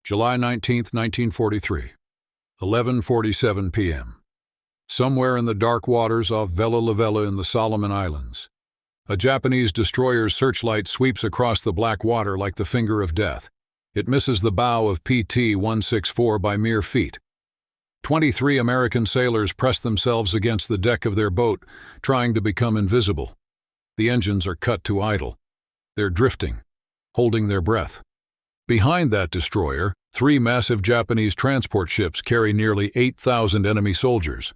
July 19, 1943, 11:47 p.m. Somewhere in the dark waters off Vella Lavella in the Solomon Islands, a Japanese destroyer's searchlight sweeps across the black water like the finger of death. It misses the bow of PT-164 by mere feet. 23 American sailors press themselves against the deck of their boat, trying to become invisible. The engines are cut to idle. They're drifting, holding their breath. Behind that destroyer, 3 massive Japanese transport ships carry nearly 8,000 enemy soldiers,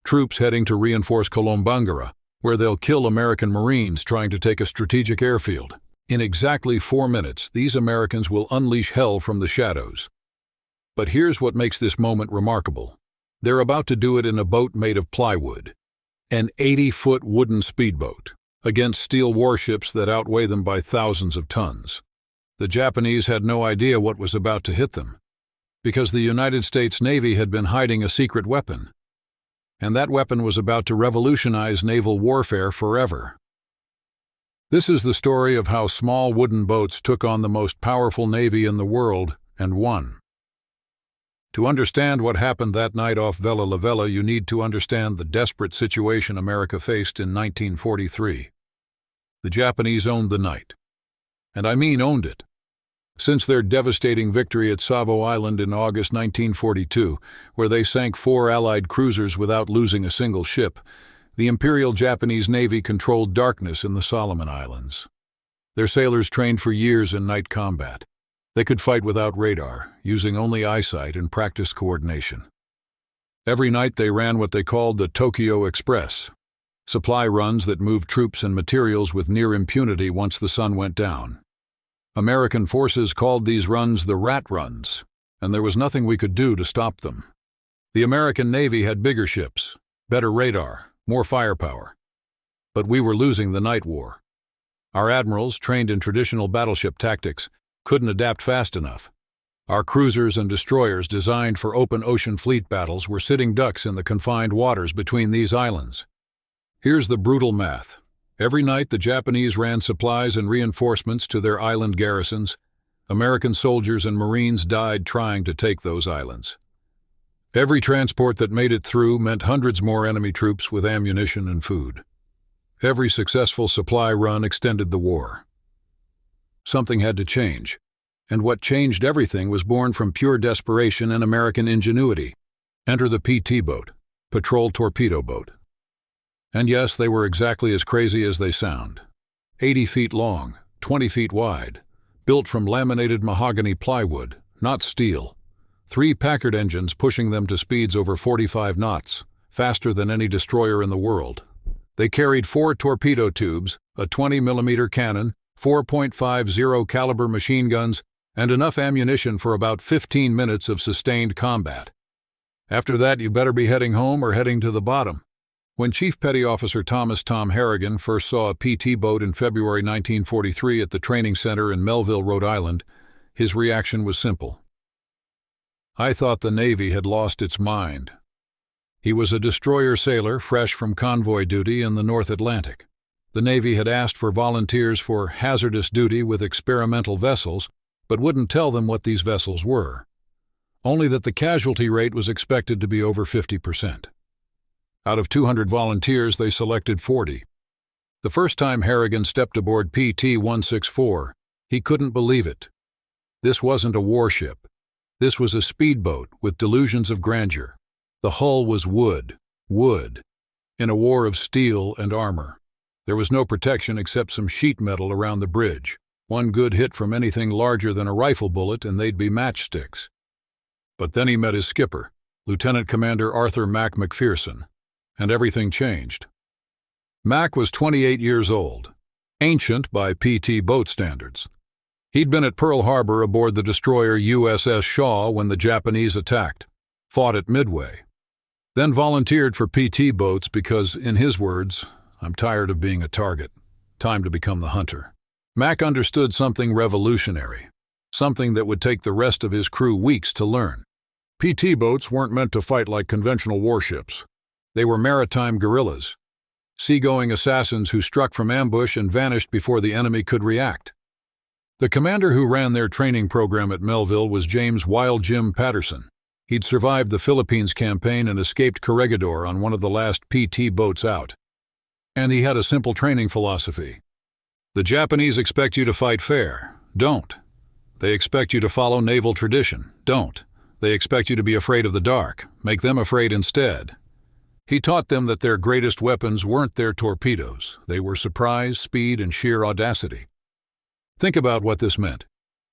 troops heading to reinforce Kolombangara, where they'll kill American Marines trying to take a strategic airfield. In exactly 4 minutes, these Americans will unleash hell from the shadows. But here's what makes this moment remarkable. They're about to do it in a boat made of plywood, an 80-foot wooden speedboat, against steel warships that outweigh them by thousands of tons. The Japanese had no idea what was about to hit them, because the United States Navy had been hiding a secret weapon, and that weapon was about to revolutionize naval warfare forever. This is the story of how small wooden boats took on the most powerful navy in the world and won. To understand what happened that night off Vella Lavella, you need to understand the desperate situation America faced in 1943. The Japanese owned the night. And I mean owned it. Since their devastating victory at Savo Island in August 1942, where they sank 4 Allied cruisers without losing a single ship, the Imperial Japanese Navy controlled darkness in the Solomon Islands. Their sailors trained for years in night combat. They could fight without radar, using only eyesight and practiced coordination. Every night they ran what they called the Tokyo Express, supply runs that moved troops and materials with near impunity once the sun went down. American forces called these runs the rat runs, and there was nothing we could do to stop them. The American Navy had bigger ships, better radar, more firepower. But we were losing the night war. Our admirals, trained in traditional battleship tactics, couldn't adapt fast enough. Our cruisers and destroyers designed for open ocean fleet battles were sitting ducks in the confined waters between these islands. Here's the brutal math. Every night the Japanese ran supplies and reinforcements to their island garrisons. American soldiers and Marines died trying to take those islands. Every transport that made it through meant hundreds more enemy troops with ammunition and food. Every successful supply run extended the war. Something had to change, and what changed everything was born from pure desperation and American ingenuity. Enter the PT boat, patrol torpedo boat. And yes, they were exactly as crazy as they sound. 80 feet long, 20 feet wide, built from laminated mahogany plywood, not steel. 3 Packard engines pushing them to speeds over 45 knots, faster than any destroyer in the world. They carried 4 torpedo tubes, a 20mm cannon, 4.50 caliber machine guns, and enough ammunition for about 15 minutes of sustained combat. After that, you better be heading home or heading to the bottom. When Chief Petty Officer Thomas "Tom" Harrigan first saw a PT boat in February 1943 at the training center in Melville, Rhode Island, his reaction was simple. I thought the Navy had lost its mind. He was a destroyer sailor fresh from convoy duty in the North Atlantic. The Navy had asked for volunteers for hazardous duty with experimental vessels, but wouldn't tell them what these vessels were. Only that the casualty rate was expected to be over 50%. Out of 200 volunteers, they selected 40. The first time Harrigan stepped aboard PT-164, he couldn't believe it. This wasn't a warship. This was a speedboat with delusions of grandeur. The hull was wood, in a war of steel and armor. There was no protection except some sheet metal around the bridge. One good hit from anything larger than a rifle bullet and they'd be matchsticks. But then he met his skipper, Lieutenant Commander Arthur "Mac" McPherson, and everything changed. Mac was 28 years old, ancient by PT boat standards. He'd been at Pearl Harbor aboard the destroyer USS Shaw when the Japanese attacked, fought at Midway, then volunteered for PT boats because, in his words, "I'm tired of being a target. Time to become the hunter." Mac understood something revolutionary, something that would take the rest of his crew weeks to learn. PT boats weren't meant to fight like conventional warships. They were maritime guerrillas, seagoing assassins who struck from ambush and vanished before the enemy could react. The commander who ran their training program at Melville was James Wild Jim Patterson. He'd survived the Philippines campaign and escaped Corregidor on one of the last PT boats out. And he had a simple training philosophy. The Japanese expect you to fight fair. Don't. They expect you to follow naval tradition. Don't. They expect you to be afraid of the dark. Make them afraid instead. He taught them that their greatest weapons weren't their torpedoes. They were surprise, speed, and sheer audacity. Think about what this meant.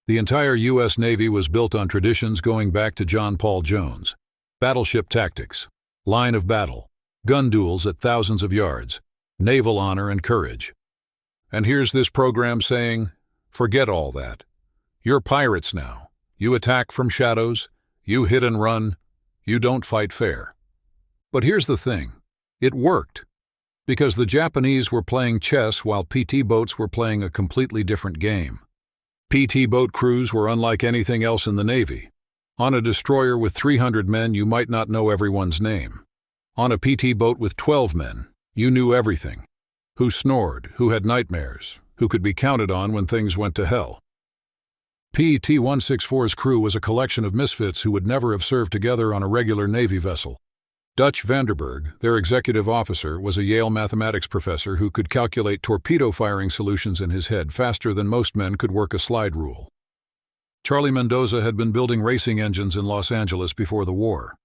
The entire U.S. Navy was built on traditions going back to John Paul Jones. Battleship tactics, line of battle, gun duels at thousands of yards, naval honor and courage. And here's this program saying, forget all that. You're pirates now. You attack from shadows. You hit and run. You don't fight fair. But here's the thing. It worked. Because the Japanese were playing chess while PT boats were playing a completely different game. PT boat crews were unlike anything else in the Navy. On a destroyer with 300 men, you might not know everyone's name. On a PT boat with 12 men, you knew everything. Who snored, who had nightmares, who could be counted on when things went to hell. PT-164's crew was a collection of misfits who would never have served together on a regular Navy vessel. Dutch Vanderberg, their executive officer, was a Yale mathematics professor who could calculate torpedo-firing solutions in his head faster than most men could work a slide rule. Charlie Mendoza had been building racing engines in Los Angeles before the war.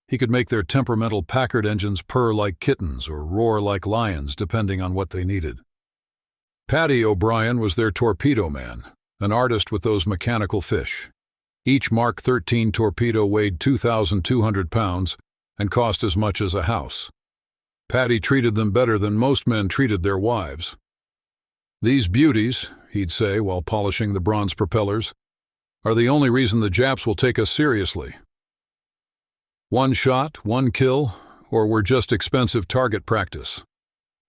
He could make their temperamental Packard engines purr like kittens or roar like lions, depending on what they needed. Paddy O'Brien was their torpedo man, an artist with those mechanical fish. Each Mark 13 torpedo weighed 2,200 pounds and cost as much as a house. Paddy treated them better than most men treated their wives. These beauties, he'd say while polishing the bronze propellers, are the only reason the Japs will take us seriously. One shot, one kill, or we're just expensive target practice.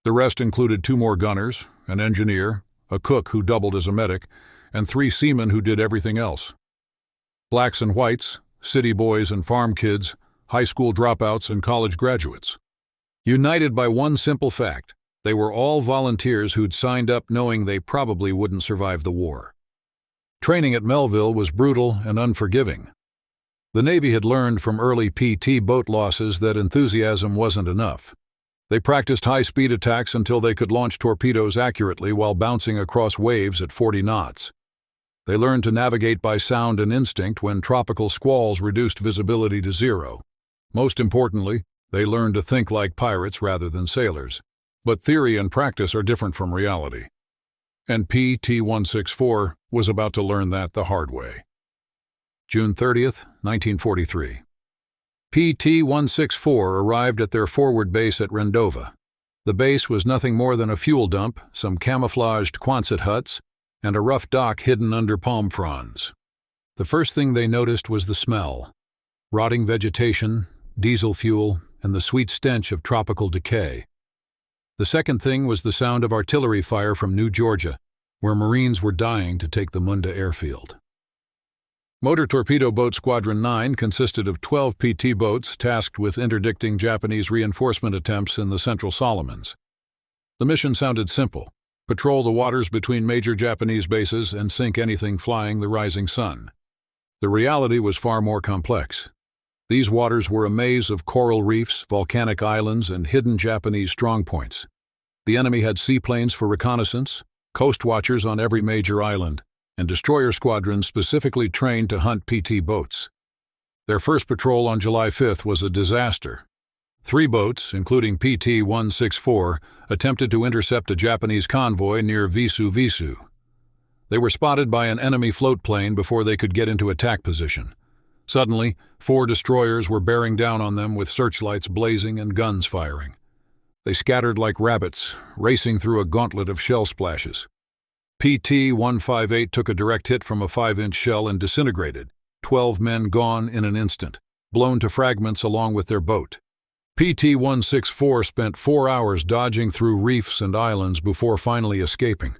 The rest included 2 more gunners, an engineer, a cook who doubled as a medic, and 3 seamen who did everything else. Blacks and whites, city boys and farm kids, high school dropouts and college graduates. United by one simple fact, they were all volunteers who'd signed up knowing they probably wouldn't survive the war. Training at Melville was brutal and unforgiving. The Navy had learned from early PT boat losses that enthusiasm wasn't enough. They practiced high-speed attacks until they could launch torpedoes accurately while bouncing across waves at 40 knots. They learned to navigate by sound and instinct when tropical squalls reduced visibility to 0. Most importantly, they learned to think like pirates rather than sailors. But theory and practice are different from reality. And PT-164 was about to learn that the hard way. June 30th, 1943. PT-164 arrived at their forward base at Rendova. The base was nothing more than a fuel dump, some camouflaged Quonset huts, and a rough dock hidden under palm fronds. The first thing they noticed was the smell. Rotting vegetation, diesel fuel, and the sweet stench of tropical decay. The second thing was the sound of artillery fire from New Georgia, where Marines were dying to take the Munda airfield. Motor Torpedo Boat Squadron 9 consisted of 12 PT boats tasked with interdicting Japanese reinforcement attempts in the Central Solomons. The mission sounded simple: patrol the waters between major Japanese bases and sink anything flying the rising sun. The reality was far more complex. These waters were a maze of coral reefs, volcanic islands, and hidden Japanese strongpoints. The enemy had seaplanes for reconnaissance, coast watchers on every major island, and destroyer squadrons specifically trained to hunt PT boats. Their first patrol on July 5th was a disaster. 3 boats, including PT-164, attempted to intercept a Japanese convoy near Visu. They were spotted by an enemy float plane before they could get into attack position. Suddenly, 4 destroyers were bearing down on them with searchlights blazing and guns firing. They scattered like rabbits, racing through a gauntlet of shell splashes. PT-158 took a direct hit from a 5-inch shell and disintegrated, 12 men gone in an instant, blown to fragments along with their boat. PT-164 spent 4 hours dodging through reefs and islands before finally escaping.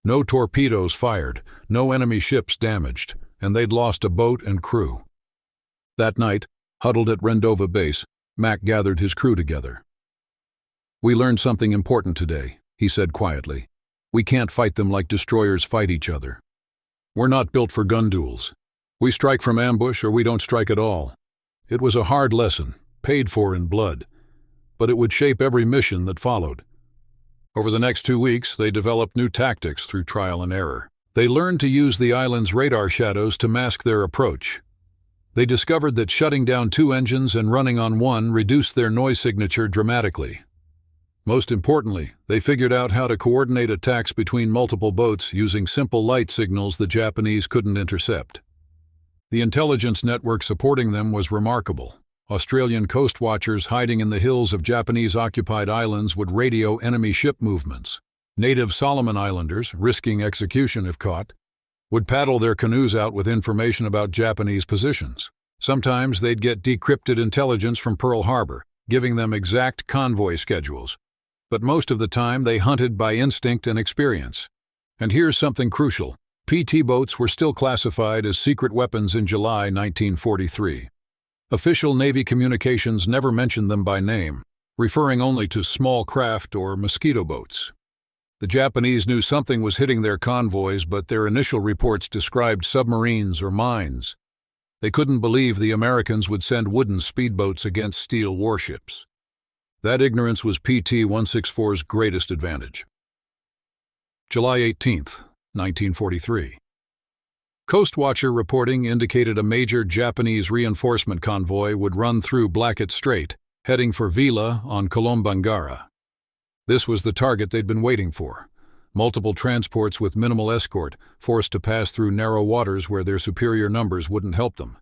No torpedoes fired, no enemy ships damaged, and they'd lost a boat and crew. That night, huddled at Rendova Base, Mac gathered his crew together. "We learned something important today," he said quietly. "We can't fight them like destroyers fight each other. We're not built for gun duels. We strike from ambush or we don't strike at all. It was a hard lesson, paid for in blood, but it would shape every mission that followed. Over the next 2 weeks, they developed new tactics through trial and error. They learned to use the island's radar shadows to mask their approach. They discovered that shutting down 2 engines and running on one reduced their noise signature dramatically. Most importantly, they figured out how to coordinate attacks between multiple boats using simple light signals the Japanese couldn't intercept. The intelligence network supporting them was remarkable. Australian coast watchers hiding in the hills of Japanese-occupied islands would radio enemy ship movements. Native Solomon Islanders, risking execution if caught, would paddle their canoes out with information about Japanese positions. Sometimes they'd get decrypted intelligence from Pearl Harbor, giving them exact convoy schedules. But most of the time they hunted by instinct and experience. And here's something crucial. PT boats were still classified as secret weapons in July 1943. Official Navy communications never mentioned them by name, referring only to small craft or mosquito boats. The Japanese knew something was hitting their convoys, but their initial reports described submarines or mines. They couldn't believe the Americans would send wooden speedboats against steel warships. That ignorance was PT-164's greatest advantage. July 18, 1943. Coast Watcher reporting indicated a major Japanese reinforcement convoy would run through Blackett Strait, heading for Vella on Kolombangara. This was the target they'd been waiting for. Multiple transports with minimal escort, forced to pass through narrow waters where their superior numbers wouldn't help them.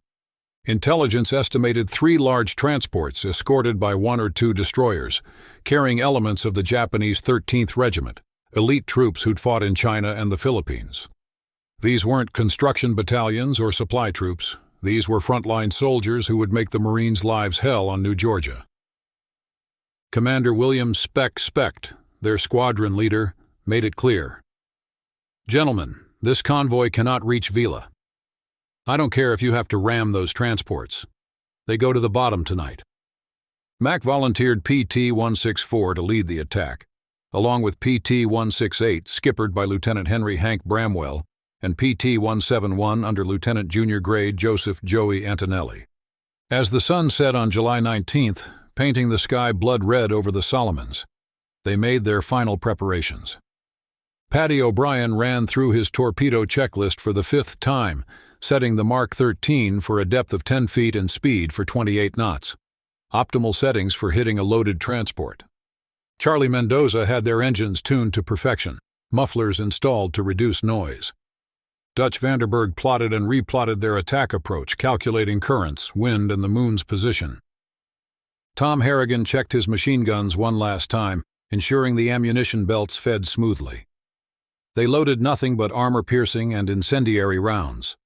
Intelligence estimated 3 large transports escorted by 1 or 2 destroyers, carrying elements of the Japanese 13th Regiment, elite troops who'd fought in China and the Philippines. These weren't construction battalions or supply troops. These were frontline soldiers who would make the Marines' lives hell on New Georgia. Commander William Specht, their squadron leader, made it clear. "Gentlemen, this convoy cannot reach Vella. I don't care if you have to ram those transports. They go to the bottom tonight." Mack volunteered PT-164 to lead the attack, along with PT-168, skippered by Lieutenant Henry Hank Bramwell, and PT-171 under Lieutenant Junior Grade Joseph Joey Antonelli. As the sun set on July 19th, painting the sky blood red over the Solomons, they made their final preparations. Paddy O'Brien ran through his torpedo checklist for the 5th time, setting the Mark 13 for a depth of 10 feet and speed for 28 knots. Optimal settings for hitting a loaded transport. Charlie Mendoza had their engines tuned to perfection, mufflers installed to reduce noise. Dutch Vanderberg plotted and replotted their attack approach, calculating currents, wind, and the moon's position. Tom Harrigan checked his machine guns one last time, ensuring the ammunition belts fed smoothly. They loaded nothing but armor-piercing and incendiary rounds.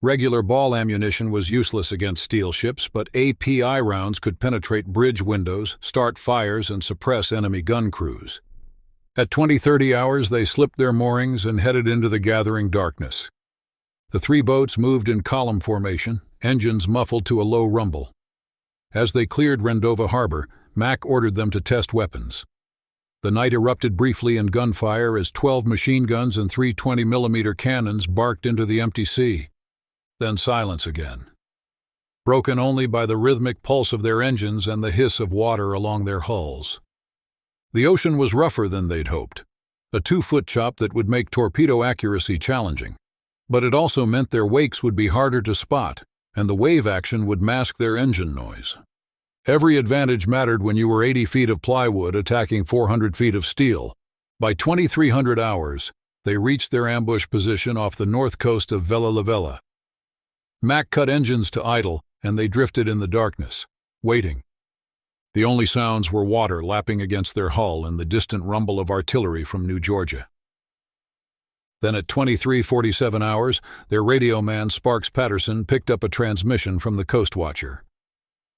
Regular ball ammunition was useless against steel ships, but API rounds could penetrate bridge windows, start fires, and suppress enemy gun crews. At 20-30 hours, they slipped their moorings and headed into the gathering darkness. The 3 boats moved in column formation, engines muffled to a low rumble. As they cleared Rendova Harbor, Mack ordered them to test weapons. The night erupted briefly in gunfire as 12 machine guns and 3 20mm cannons barked into the empty sea. Then silence again, broken only by the rhythmic pulse of their engines and the hiss of water along their hulls. The ocean was rougher than they'd hoped, a 2-foot chop that would make torpedo accuracy challenging. But it also meant their wakes would be harder to spot, and the wave action would mask their engine noise. Every advantage mattered when you were 80 feet of plywood attacking 400 feet of steel. By 2300 hours, they reached their ambush position off the north coast of Vella Lavella. Mack cut engines to idle, and they drifted in the darkness, waiting. The only sounds were water lapping against their hull and the distant rumble of artillery from New Georgia. Then at 23:47 hours, their radio man Sparks Patterson picked up a transmission from the Coast Watcher.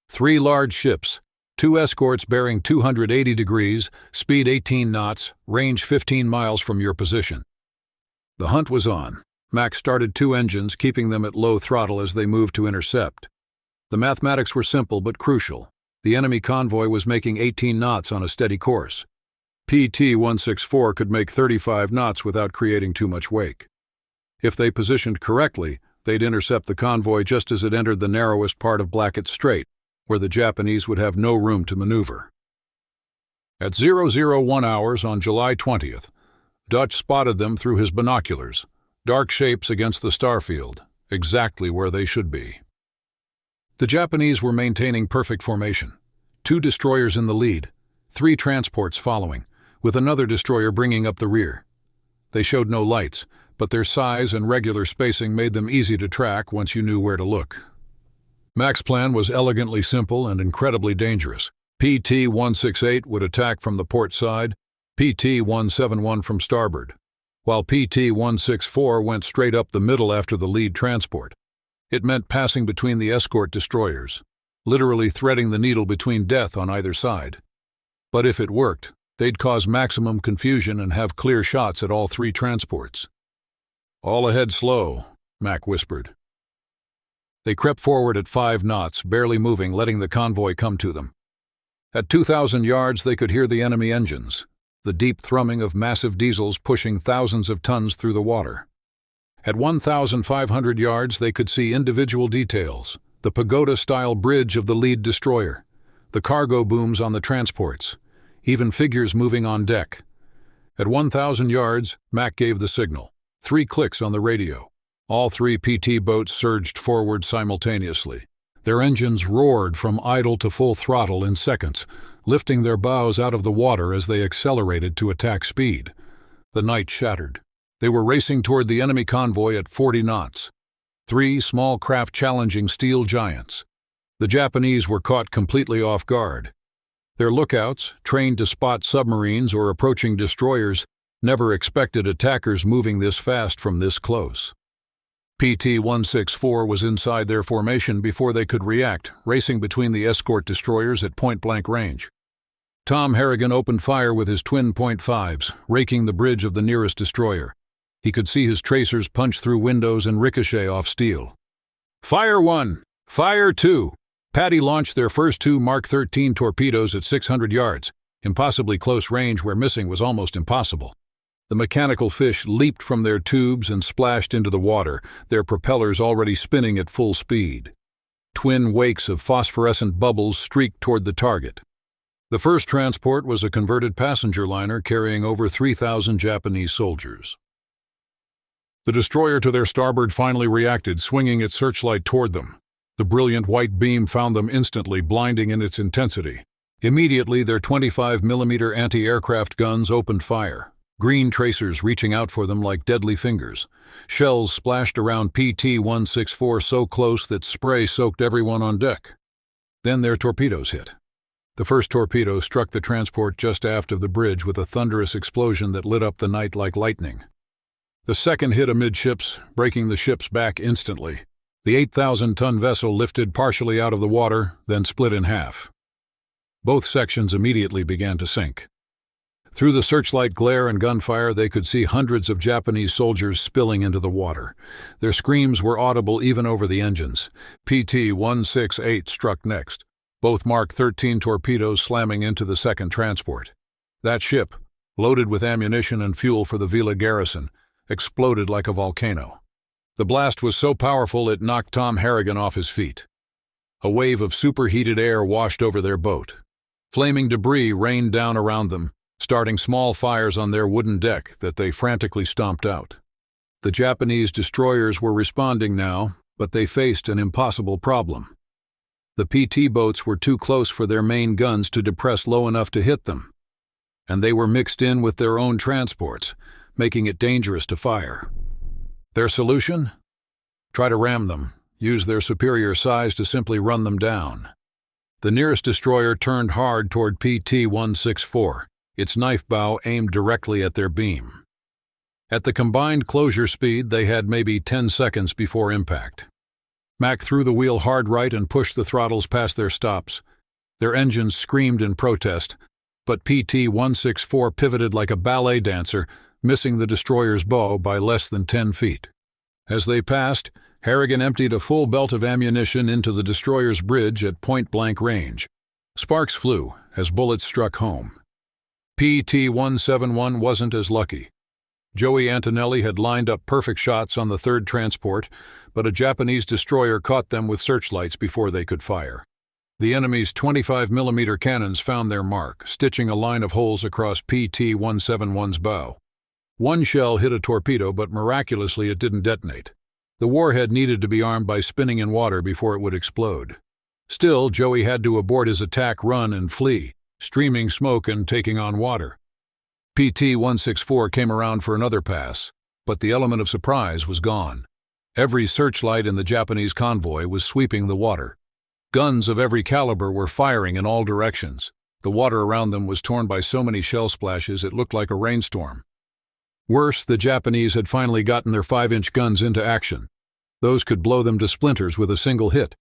3 large ships, 2 escorts bearing 280 degrees, speed 18 knots, range 15 miles from your position. The hunt was on. Mack started 2 engines, keeping them at low throttle as they moved to intercept. The mathematics were simple but crucial. The enemy convoy was making 18 knots on a steady course. PT-164 could make 35 knots without creating too much wake. If they positioned correctly, they'd intercept the convoy just as it entered the narrowest part of Blackett Strait, where the Japanese would have no room to maneuver. At 001 hours on July 20th, Dutch spotted them through his binoculars, dark shapes against the starfield, exactly where they should be. The Japanese were maintaining perfect formation, 2 destroyers in the lead, 3 transports following, with another destroyer bringing up the rear. They showed no lights, but their size and regular spacing made them easy to track once you knew where to look. Mac's plan was elegantly simple and incredibly dangerous. PT-168 would attack from the port side, PT-171 from starboard, while PT-164 went straight up the middle after the lead transport. It meant passing between the escort destroyers, literally threading the needle between death on either side. But if it worked, they'd cause maximum confusion and have clear shots at all 3 transports. "All ahead slow," Mac whispered. They crept forward at 5 knots, barely moving, letting the convoy come to them. At 2,000 yards, they could hear the enemy engines, the deep thrumming of massive diesels pushing thousands of tons through the water. At 1,500 yards, they could see individual details, the pagoda-style bridge of the lead destroyer, the cargo booms on the transports, even figures moving on deck. At 1,000 yards, Mac gave the signal. 3 clicks on the radio. All 3 PT boats surged forward simultaneously. Their engines roared from idle to full throttle in seconds, lifting their bows out of the water as they accelerated to attack speed. The night shattered. They were racing toward the enemy convoy at 40 knots. 3 small craft challenging steel giants. The Japanese were caught completely off guard. Their lookouts, trained to spot submarines or approaching destroyers, never expected attackers moving this fast from this close. PT-164 was inside their formation before they could react, racing between the escort destroyers at point-blank range. Tom Harrigan opened fire with his twin .5s, raking the bridge of the nearest destroyer. He could see his tracers punch through windows and ricochet off steel. "Fire 1! Fire 2!" Patty launched their first 2 Mark 13 torpedoes at 600 yards, impossibly close range where missing was almost impossible. The mechanical fish leaped from their tubes and splashed into the water, their propellers already spinning at full speed. Twin wakes of phosphorescent bubbles streaked toward the target. The first transport was a converted passenger liner carrying over 3,000 Japanese soldiers. The destroyer to their starboard finally reacted, swinging its searchlight toward them. The brilliant white beam found them instantly, blinding in its intensity. Immediately, their 25mm anti-aircraft guns opened fire. Green tracers reaching out for them like deadly fingers. Shells splashed around PT-164 so close that spray soaked everyone on deck. Then their torpedoes hit. The first torpedo struck the transport just aft of the bridge with a thunderous explosion that lit up the night like lightning. The second hit amidships, breaking the ship's back instantly. The 8,000-ton vessel lifted partially out of the water, then split in half. Both sections immediately began to sink. Through the searchlight glare and gunfire, they could see hundreds of Japanese soldiers spilling into the water. Their screams were audible even over the engines. PT-168 struck next, both Mark 13 torpedoes slamming into the second transport. That ship, loaded with ammunition and fuel for the Vella garrison, exploded like a volcano. The blast was so powerful it knocked Tom Harrigan off his feet. A wave of superheated air washed over their boat. Flaming debris rained down around them, starting small fires on their wooden deck that they frantically stomped out. The Japanese destroyers were responding now, but they faced an impossible problem. The PT boats were too close for their main guns to depress low enough to hit them, and they were mixed in with their own transports, making it dangerous to fire. Their solution? Try to ram them, use their superior size to simply run them down. The nearest destroyer turned hard toward PT-164, its knife bow aimed directly at their beam. At the combined closure speed, they had maybe 10 seconds before impact. Mac threw the wheel hard right and pushed the throttles past their stops. Their engines screamed in protest, but PT-164 pivoted like a ballet dancer, missing the destroyer's bow by less than 10 feet. As they passed, Harrigan emptied a full belt of ammunition into the destroyer's bridge at point-blank range. Sparks flew as bullets struck home. PT-171 wasn't as lucky. Joey Antonelli had lined up perfect shots on the third transport, but a Japanese destroyer caught them with searchlights before they could fire. The enemy's 25mm cannons found their mark, stitching a line of holes across PT-171's bow. One shell hit a torpedo, but miraculously it didn't detonate. The warhead needed to be armed by spinning in water before it would explode. Still, Joey had to abort his attack run and flee, streaming smoke and taking on water. PT-164 came around for another pass, but the element of surprise was gone. Every searchlight in the Japanese convoy was sweeping the water. Guns of every caliber were firing in all directions. The water around them was torn by so many shell splashes it looked like a rainstorm. Worse, the Japanese had finally gotten their 5-inch guns into action. Those could blow them to splinters with a single hit.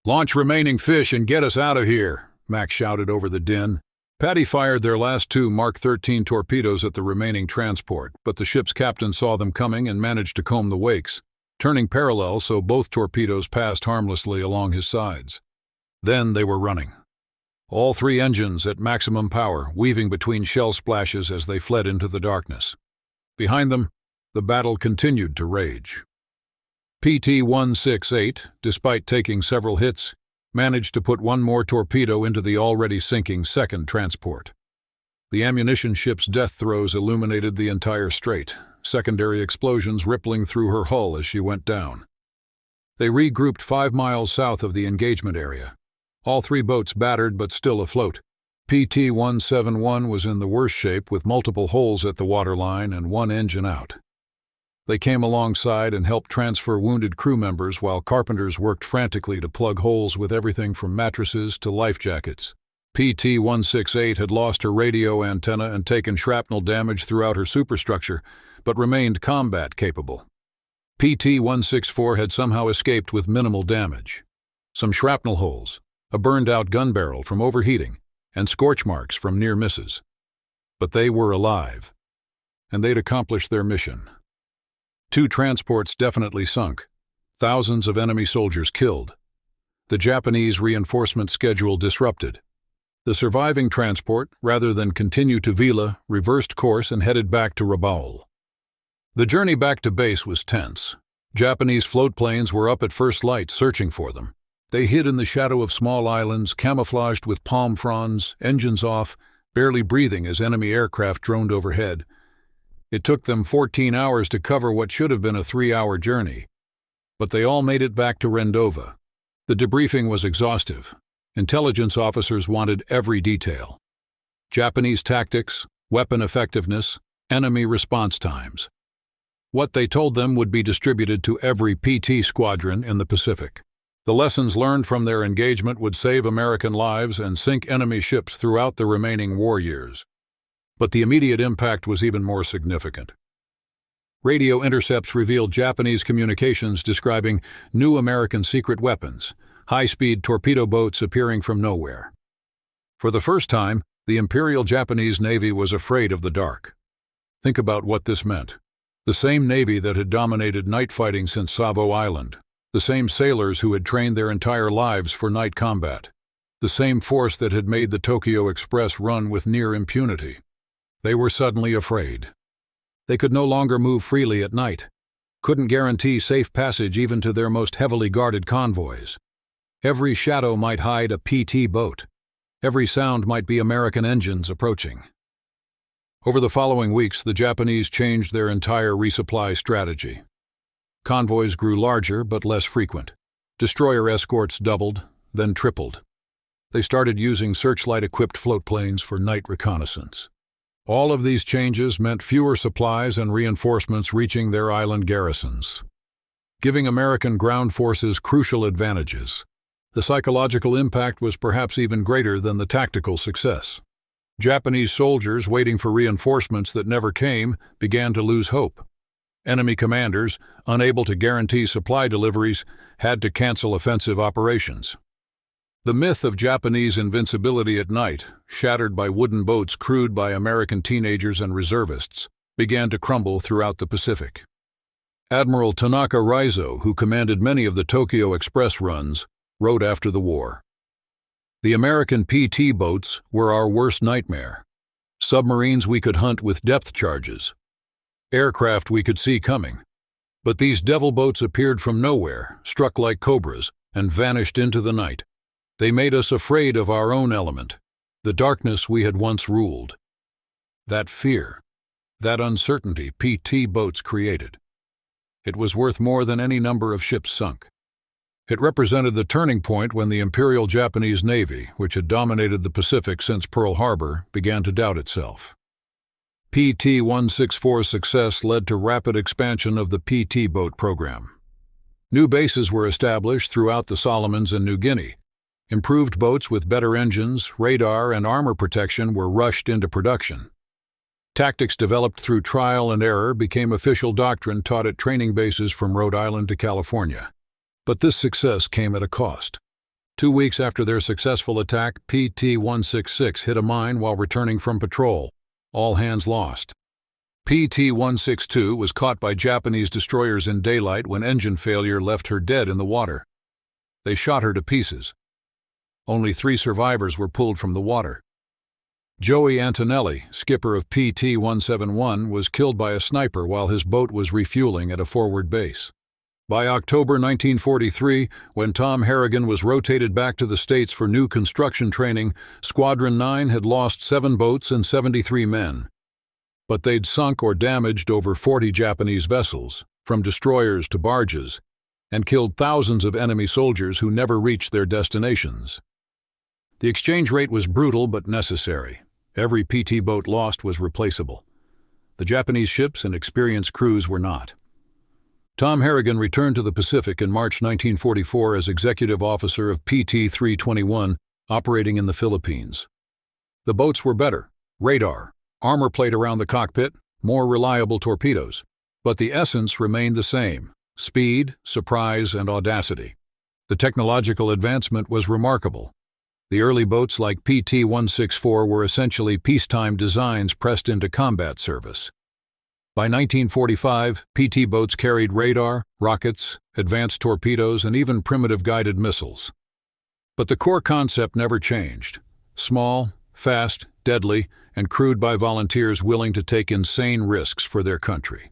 "Launch remaining fish and get us out of here," Mac shouted over the din. Patty fired their last 2 Mark 13 torpedoes at the remaining transport, but the ship's captain saw them coming and managed to comb the wakes, turning parallel so both torpedoes passed harmlessly along his sides. Then they were running. All 3 engines at maximum power, weaving between shell splashes as they fled into the darkness. Behind them, the battle continued to rage. PT-168, despite taking several hits, managed to put 1 more torpedo into the already sinking second transport. The ammunition ship's death throes illuminated the entire strait, secondary explosions rippling through her hull as she went down. They regrouped 5 miles south of the engagement area. All 3 boats battered but still afloat. PT-171 was in the worst shape with multiple holes at the waterline and 1 engine out. They came alongside and helped transfer wounded crew members while carpenters worked frantically to plug holes with everything from mattresses to life jackets. PT-168 had lost her radio antenna and taken shrapnel damage throughout her superstructure, but remained combat capable. PT-164 had somehow escaped with minimal damage. Some shrapnel holes, a burned-out gun barrel from overheating, and scorch marks from near misses. But they were alive, and they'd accomplished their mission. 2 transports definitely sunk, thousands of enemy soldiers killed. The Japanese reinforcement schedule disrupted. The surviving transport, rather than continue to Vella, reversed course and headed back to Rabaul. The journey back to base was tense. Japanese float planes were up at first light searching for them. They hid in the shadow of small islands, camouflaged with palm fronds, engines off, barely breathing as enemy aircraft droned overhead. It took them 14 hours to cover what should have been a 3-hour journey. But they all made it back to Rendova. The debriefing was exhaustive. Intelligence officers wanted every detail. Japanese tactics, weapon effectiveness, enemy response times. What they told them would be distributed to every PT squadron in the Pacific. The lessons learned from their engagement would save American lives and sink enemy ships throughout the remaining war years. But the immediate impact was even more significant. Radio intercepts revealed Japanese communications describing new American secret weapons, high-speed torpedo boats appearing from nowhere. For the first time, the Imperial Japanese Navy was afraid of the dark. Think about what this meant. The same Navy that had dominated night fighting since Savo Island. The same sailors who had trained their entire lives for night combat. The same force that had made the Tokyo Express run with near impunity. They were suddenly afraid. They could no longer move freely at night. Couldn't guarantee safe passage even to their most heavily guarded convoys. Every shadow might hide a PT boat. Every sound might be American engines approaching. Over the following weeks, the Japanese changed their entire resupply strategy. Convoys grew larger but less frequent. Destroyer escorts doubled, then tripled. They started using searchlight-equipped float planes for night reconnaissance. All of these changes meant fewer supplies and reinforcements reaching their island garrisons, giving American ground forces crucial advantages. The psychological impact was perhaps even greater than the tactical success. Japanese soldiers waiting for reinforcements that never came began to lose hope. Enemy commanders, unable to guarantee supply deliveries, had to cancel offensive operations. The myth of Japanese invincibility at night, shattered by wooden boats crewed by American teenagers and reservists, began to crumble throughout the Pacific. Admiral Tanaka Raizo, who commanded many of the Tokyo Express runs, wrote after the war, "The American PT boats were our worst nightmare. Submarines we could hunt with depth charges. aircraft we could see coming. But these devil boats appeared from nowhere, struck like cobras, and vanished into the night. They made us afraid of our own element, the darkness we had once ruled. That fear, that uncertainty PT boats created. It was worth more than any number of ships sunk. It represented the turning point when the Imperial Japanese Navy, which had dominated the Pacific since Pearl Harbor, began to doubt itself. PT-164's success led to rapid expansion of the PT boat program. New bases were established throughout the Solomons and New Guinea. Improved boats with better engines, radar, and armor protection were rushed into production. Tactics developed through trial and error became official doctrine taught at training bases from Rhode Island to California. But this success came at a cost. 2 weeks after their successful attack, PT-166 hit a mine while returning from patrol. All hands lost. PT-162 was caught by Japanese destroyers in daylight when engine failure left her dead in the water. They shot her to pieces. Only 3 survivors were pulled from the water. Joey Antonelli, skipper of PT-171, was killed by a sniper while his boat was refueling at a forward base. By October 1943, when Tom Harrigan was rotated back to the States for new construction training, Squadron 9 had lost 7 boats and 73 men. But they'd sunk or damaged over 40 Japanese vessels, from destroyers to barges, and killed thousands of enemy soldiers who never reached their destinations. The exchange rate was brutal but necessary. Every PT boat lost was replaceable. The Japanese ships and experienced crews were not. Tom Harrigan returned to the Pacific in March 1944 as executive officer of PT-321, operating in the Philippines. The boats were better: radar, armor plate around the cockpit, more reliable torpedoes. But the essence remained the same: speed, surprise, and audacity. The technological advancement was remarkable. The early boats like PT-164 were essentially peacetime designs pressed into combat service. By 1945, PT boats carried radar, rockets, advanced torpedoes, and even primitive guided missiles. But the core concept never changed: small, fast, deadly, and crewed by volunteers willing to take insane risks for their country.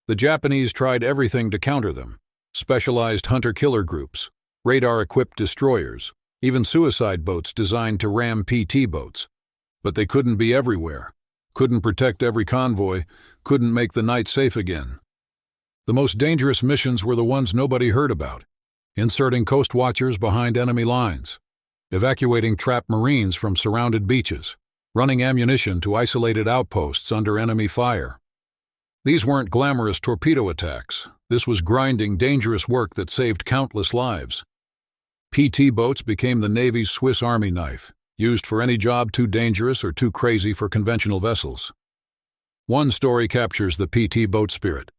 The Japanese tried everything to counter them: specialized hunter-killer groups, radar-equipped destroyers, even suicide boats designed to ram PT boats. But they couldn't be everywhere, couldn't protect every convoy, couldn't make the night safe again. The most dangerous missions were the ones nobody heard about: inserting coast watchers behind enemy lines, evacuating trapped Marines from surrounded beaches, running ammunition to isolated outposts under enemy fire. These weren't glamorous torpedo attacks. This was grinding, dangerous work that saved countless lives. PT boats became the Navy's Swiss Army knife, used for any job too dangerous or too crazy for conventional vessels. One story captures the PT boat spirit.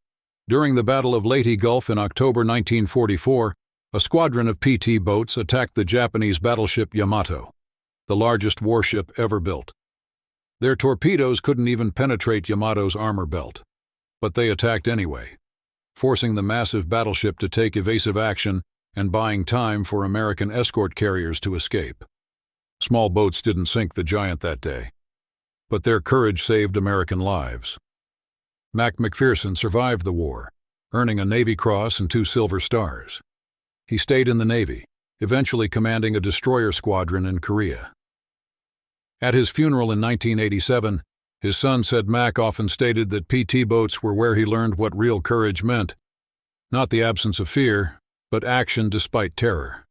During the Battle of Leyte Gulf in October 1944, a squadron of PT boats attacked the Japanese battleship Yamato, the largest warship ever built. Their torpedoes couldn't even penetrate Yamato's armor belt. But they attacked anyway, forcing the massive battleship to take evasive action and buying time for American escort carriers to escape. Small boats didn't sink the giant that day, but their courage saved American lives. Mac McPherson survived the war, earning a Navy Cross and 2 Silver Stars. He stayed in the Navy, eventually commanding a destroyer squadron in Korea. At his funeral in 1987, his son said Mac often stated that PT boats were where he learned what real courage meant: not the absence of fear, but action despite terror.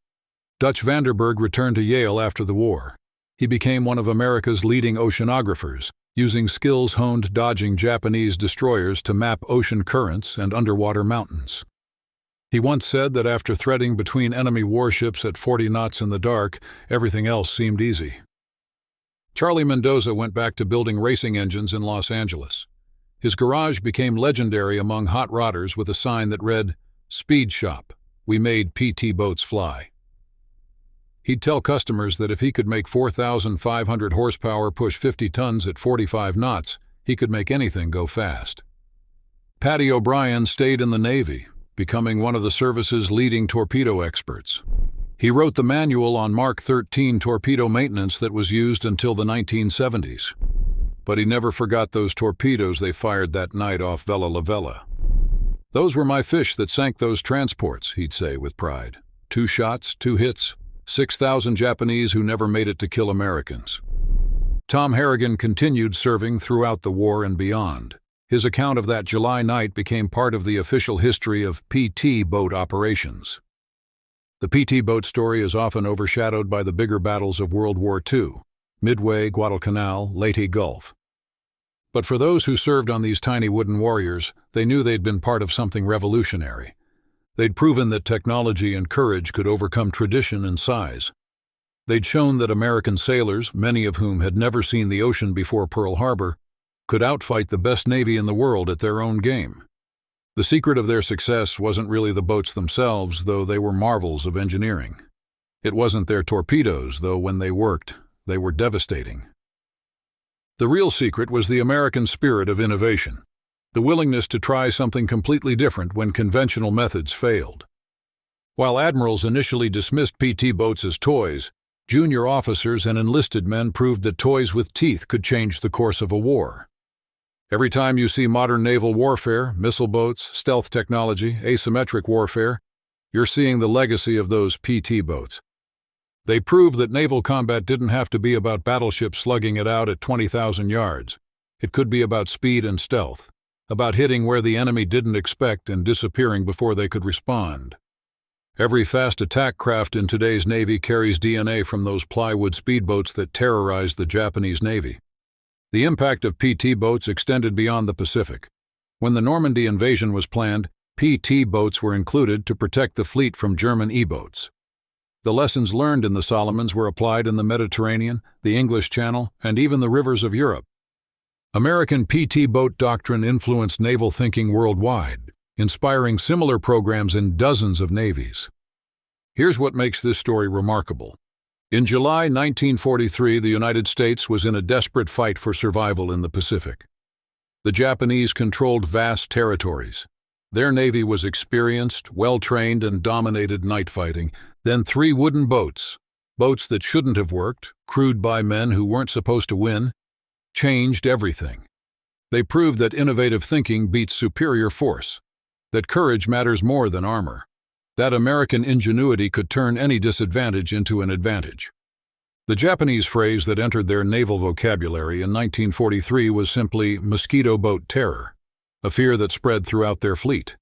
Dutch Vanderberg returned to Yale after the war. He became one of America's leading oceanographers, using skills honed dodging Japanese destroyers to map ocean currents and underwater mountains. He once said that after threading between enemy warships at 40 knots in the dark, everything else seemed easy. Charlie Mendoza went back to building racing engines in Los Angeles. His garage became legendary among hot rodders with a sign that read, "Speed Shop, we made PT boats fly." He'd tell customers that if he could make 4,500 horsepower push 50 tons at 45 knots, he could make anything go fast. Patty O'Brien stayed in the Navy, becoming one of the service's leading torpedo experts. He wrote the manual on Mark 13 torpedo maintenance that was used until the 1970s. but he never forgot those torpedoes they fired that night off Vella Lavella. "Those were my fish that sank those transports," he'd say with pride. "2 shots, 2 hits, 6,000 Japanese who never made it to kill Americans." Tom Harrigan continued serving throughout the war and beyond. His account of that July night became part of the official history of PT boat operations. The PT boat story is often overshadowed by the bigger battles of World War II, Midway, Guadalcanal, Leyte Gulf. But for those who served on these tiny wooden warriors, they knew they'd been part of something revolutionary. They'd proven that technology and courage could overcome tradition and size. They'd shown that American sailors, many of whom had never seen the ocean before Pearl Harbor, could outfight the best navy in the world at their own game. The secret of their success wasn't really the boats themselves, though they were marvels of engineering. It wasn't their torpedoes, though when they worked, they were devastating. The real secret was the American spirit of innovation, the willingness to try something completely different when conventional methods failed. While admirals initially dismissed PT boats as toys, junior officers and enlisted men proved that toys with teeth could change the course of a war. Every time you see modern naval warfare, missile boats, stealth technology, asymmetric warfare, you're seeing the legacy of those PT boats. They proved that naval combat didn't have to be about battleships slugging it out at 20,000 yards. It could be about speed and stealth, about hitting where the enemy didn't expect and disappearing before they could respond. Every fast attack craft in today's Navy carries DNA from those plywood speedboats that terrorized the Japanese Navy. The impact of PT boats extended beyond the Pacific. When the Normandy invasion was planned, PT boats were included to protect the fleet from German E-boats. The lessons learned in the Solomons were applied in the Mediterranean, the English Channel, and even the rivers of Europe. American PT boat doctrine influenced naval thinking worldwide, inspiring similar programs in dozens of navies. Here's what makes this story remarkable. In July 1943, the United States was in a desperate fight for survival in the Pacific. The Japanese controlled vast territories. Their navy was experienced, well-trained, and dominated night fighting. Then 3 wooden boats, boats that shouldn't have worked, crewed by men who weren't supposed to win, changed everything. They proved that innovative thinking beats superior force, that courage matters more than armor, that American ingenuity could turn any disadvantage into an advantage. The Japanese phrase that entered their naval vocabulary in 1943 was simply mosquito boat terror, a fear that spread throughout their fleet.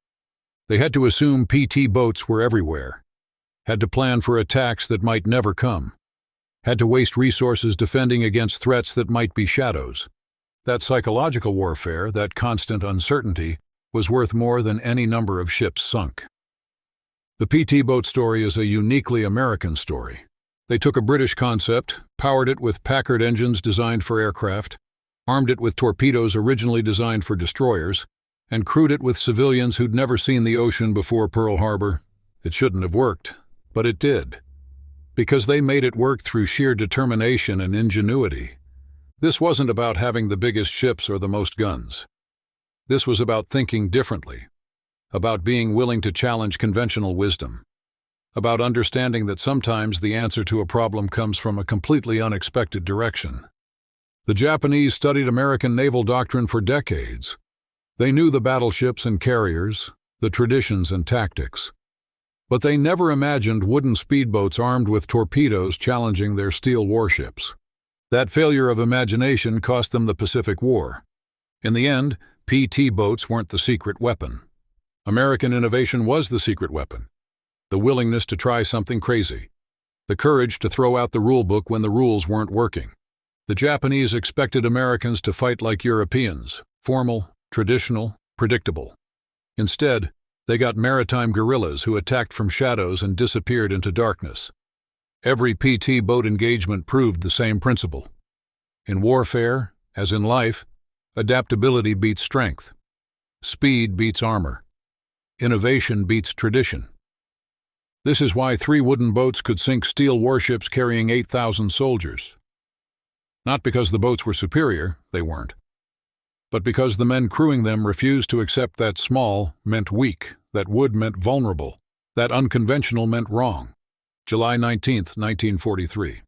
They had to assume PT boats were everywhere, had to plan for attacks that might never come, had to waste resources defending against threats that might be shadows. That psychological warfare, that constant uncertainty, was worth more than any number of ships sunk. The PT boat story is a uniquely American story. They took a British concept, powered it with Packard engines designed for aircraft, armed it with torpedoes originally designed for destroyers, and crewed it with civilians who'd never seen the ocean before Pearl Harbor. It shouldn't have worked, but it did, because they made it work through sheer determination and ingenuity. This wasn't about having the biggest ships or the most guns. This was about thinking differently, about being willing to challenge conventional wisdom, about understanding that sometimes the answer to a problem comes from a completely unexpected direction. The Japanese studied American naval doctrine for decades. They knew the battleships and carriers, the traditions and tactics. But they never imagined wooden speedboats armed with torpedoes challenging their steel warships. That failure of imagination cost them the Pacific War. In the end, PT boats weren't the secret weapon. American innovation was the secret weapon. The willingness to try something crazy. The courage to throw out the rulebook when the rules weren't working. The Japanese expected Americans to fight like Europeans, formal, traditional, predictable. Instead, they got maritime guerrillas who attacked from shadows and disappeared into darkness. Every PT boat engagement proved the same principle. In warfare, as in life, adaptability beats strength. Speed beats armor. Innovation beats tradition. This is why 3 wooden boats could sink steel warships carrying 8,000 soldiers. Not because the boats were superior, they weren't, but because the men crewing them refused to accept that small meant weak, that wood meant vulnerable, that unconventional meant wrong. July 19, 1943.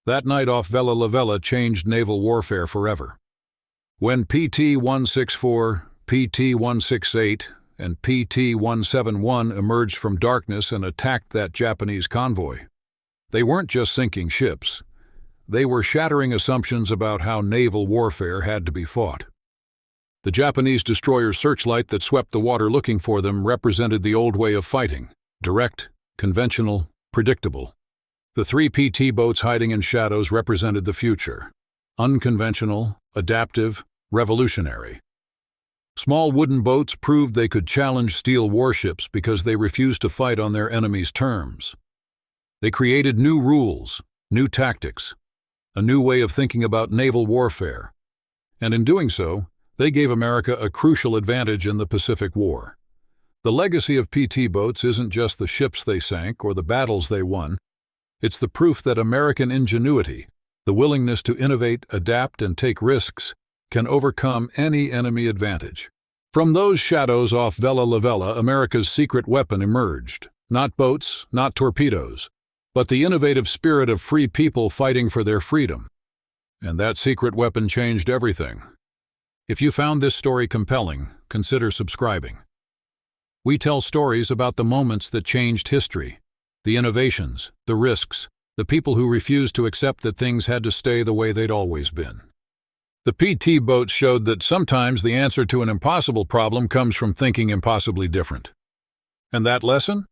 That night off Vella Lavella changed naval warfare forever. When PT-164, PT-168, and PT-171 emerged from darkness and attacked that Japanese convoy, they weren't just sinking ships. They were shattering assumptions about how naval warfare had to be fought. The Japanese destroyer's searchlight that swept the water looking for them represented the old way of fighting: direct, conventional, predictable. The three PT boats hiding in shadows represented the future: unconventional, adaptive, revolutionary. Small wooden boats proved they could challenge steel warships because they refused to fight on their enemies' terms. They created new rules, new tactics, a new way of thinking about naval warfare. And in doing so, they gave America a crucial advantage in the Pacific War. The legacy of PT boats isn't just the ships they sank or the battles they won. It's the proof that American ingenuity, the willingness to innovate, adapt, and take risks, can overcome any enemy advantage. From those shadows off Vella Lavella, America's secret weapon emerged. Not boats, not torpedoes, but the innovative spirit of free people fighting for their freedom. And that secret weapon changed everything. If you found this story compelling, consider subscribing. We tell stories about the moments that changed history, the innovations, the risks, the people who refused to accept that things had to stay the way they'd always been. The PT boats showed that sometimes the answer to an impossible problem comes from thinking impossibly different. And that lesson?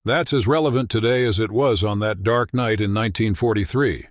That's as relevant today as it was on that dark night in 1943.